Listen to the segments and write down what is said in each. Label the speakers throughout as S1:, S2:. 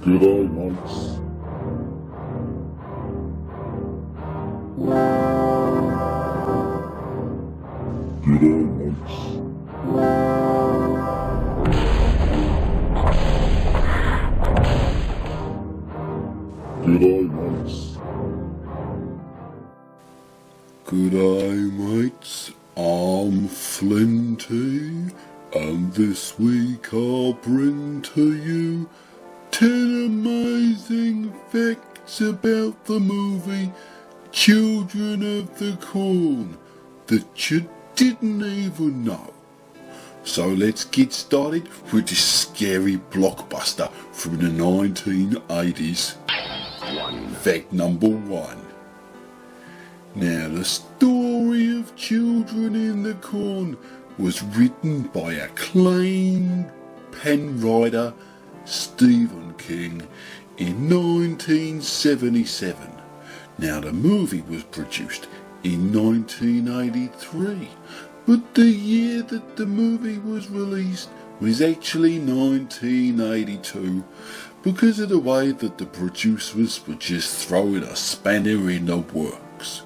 S1: G'day, mates. G'day, mates. G'day, mates. G'day, mates. I'm Flinty, and this week I'll bring to you 10 amazing facts about the movie Children of the Corn that you didn't even know. So let's get started with this scary blockbuster from the 1980s. Fact number 1. Now, the story of Children in the Corn was written by acclaimed pen writer Stephen King in 1977. Now, the movie was produced in 1983, but the year that the movie was released was actually 1982 because of the way that the producers were just throwing a spanner in the works.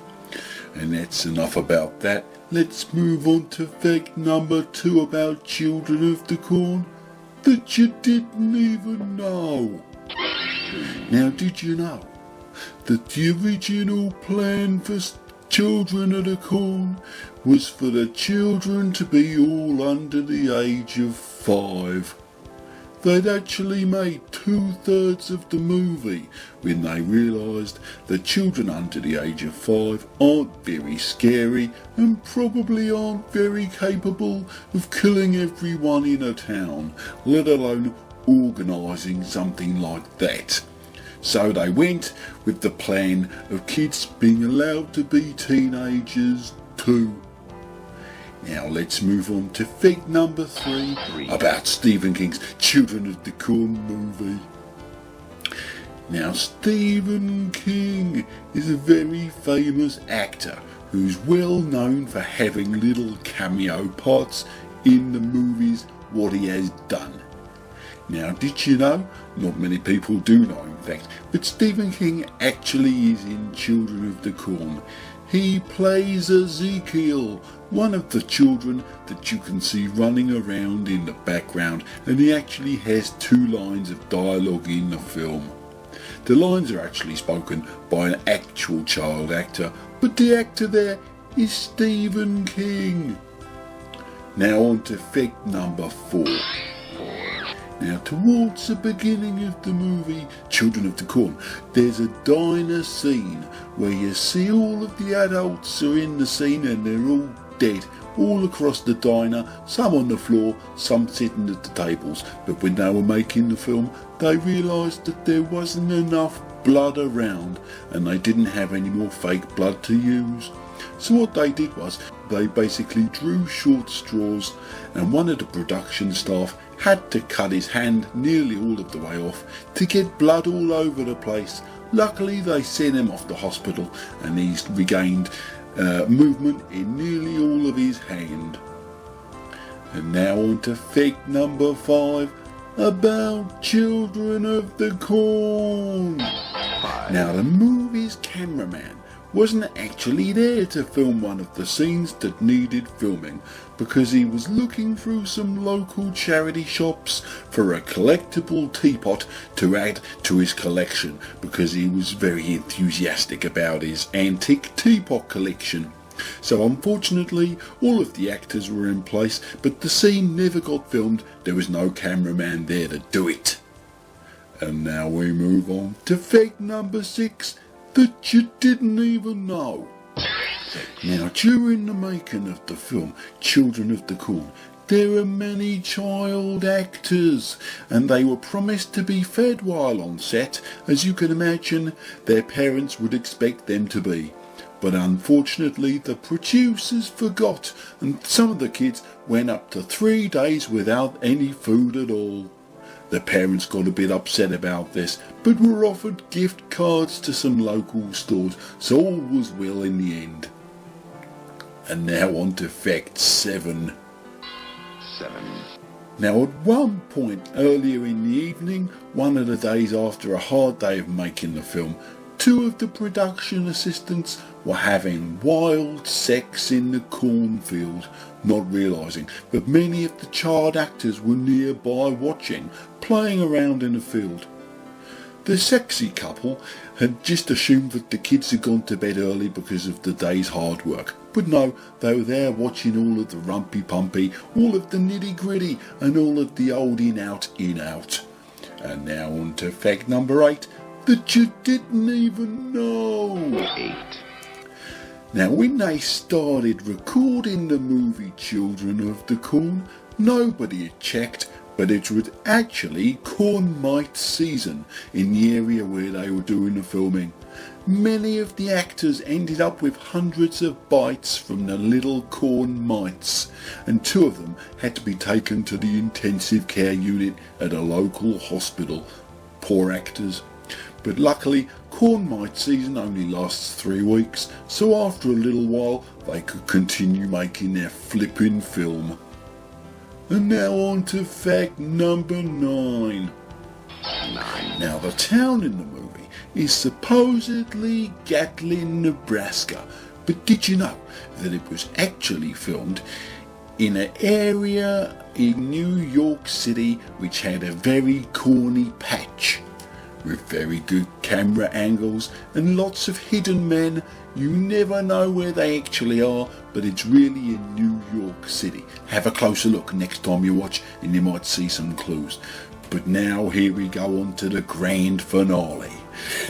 S1: And that's enough about that. Let's move on to fact number 2 about Children of the Corn that you didn't even know. Now, did you know that the original plan for Children of the Corn was for the children to be all under the age of 5? They'd actually made 2/3 of the movie when they realised that children under the age of 5 aren't very scary and probably aren't very capable of killing everyone in a town, let alone organising something like that. So they went with the plan of kids being allowed to be teenagers too. Now let's move on to fact number 3 about Stephen King's Children of the Corn movie. Now, Stephen King is a very famous actor who's well known for having little cameo parts in the movies what he has done. Now, did you know? Not many people do know, in fact, but Stephen King actually is in Children of the Corn. He plays Ezekiel, one of the children that you can see running around in the background, and he actually has 2 lines of dialogue in the film. The lines are actually spoken by an actual child actor, but the actor there is Stephen King. Now on to fact number 4. Now, towards the beginning of the movie Children of the Corn, there's a diner scene where you see all of the adults are in the scene and they're all dead, all across the diner, some on the floor, some sitting at the tables. But when they were making the film, they realised that there wasn't enough blood around and they didn't have any more fake blood to use. So what they did was they basically drew short straws, and one of the production staff had to cut his hand nearly all of the way off to get blood all over the place. Luckily they sent him off to hospital and he's regained movement in nearly all of his hand. And now on to fact number 5 about Children of the Corn. Now, the movie's cameraman wasn't actually there to film one of the scenes that needed filming because he was looking through some local charity shops for a collectible teapot to add to his collection because he was very enthusiastic about his antique teapot collection. So unfortunately all of the actors were in place, but the scene never got filmed. There was no cameraman there to do it. And now we move on to fact number 6 that you didn't even know. Now, during the making of the film Children of the Corn, there are many child actors, and they were promised to be fed while on set, as you can imagine their parents would expect them to be. But unfortunately the producers forgot, and some of the kids went up to 3 days without any food at all. The parents got a bit upset about this, but were offered gift cards to some local stores, so all was well in the end. And now on to fact 7. Now at one point earlier in the evening, one of the days after a hard day of making the film, two of the production assistants were having wild sex in the cornfield, not realising that many of the child actors were nearby watching, playing around in the field. The sexy couple had just assumed that the kids had gone to bed early because of the day's hard work. But no, they were there watching all of the rumpy-pumpy, all of the nitty-gritty, and all of the old in-out, in-out. And now on to fact number 8, that you didn't even know.
S2: 8.
S1: Now when they started recording the movie Children of the Corn, nobody had checked, but it was actually corn mite season in the area where they were doing the filming. Many of the actors ended up with hundreds of bites from the little corn mites, and 2 of them had to be taken to the intensive care unit at a local hospital. Poor actors. But luckily, corn mite season only lasts 3 weeks, so after a little while they could continue making their flipping film. And now on to fact number 9. Now the town in the movie is supposedly Gatlin, Nebraska, but did you know that it was actually filmed in an area in New York City which had a very corny patch? With very good camera angles and lots of hidden men. You never know where they actually are, but it's really in New York City. Have a closer look next time you watch and you might see some clues. But now here we go on to the grand finale.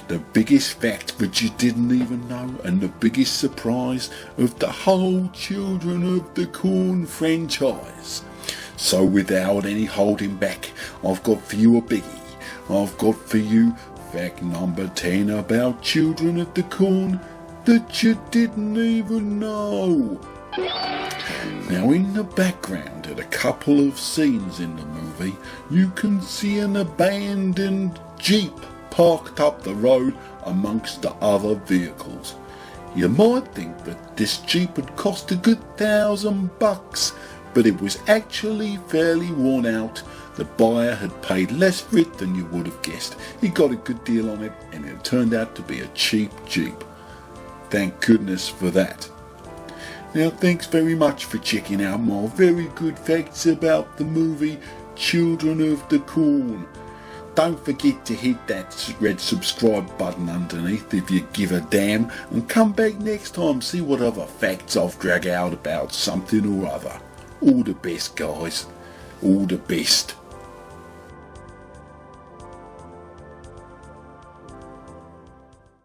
S1: The biggest fact that you didn't even know, and the biggest surprise of the whole Children of the Corn franchise. So without any holding back, I've got for you a biggie. I've got for you fact number 10 about Children of the Corn that you didn't even know. Now in the background at a couple of scenes in the movie, you can see an abandoned Jeep parked up the road amongst the other vehicles. You might think that this Jeep had cost a good $1,000, but it was actually fairly worn out. The buyer had paid less for it than you would have guessed. He got a good deal on it, and it turned out to be a cheap Jeep. Thank goodness for that. Now thanks very much for checking out my very good facts about the movie Children of the Corn. Don't forget to hit that red subscribe button underneath if you give a damn, and come back next time, see what other facts I've dragged out about something or other. All the best, guys. All the best.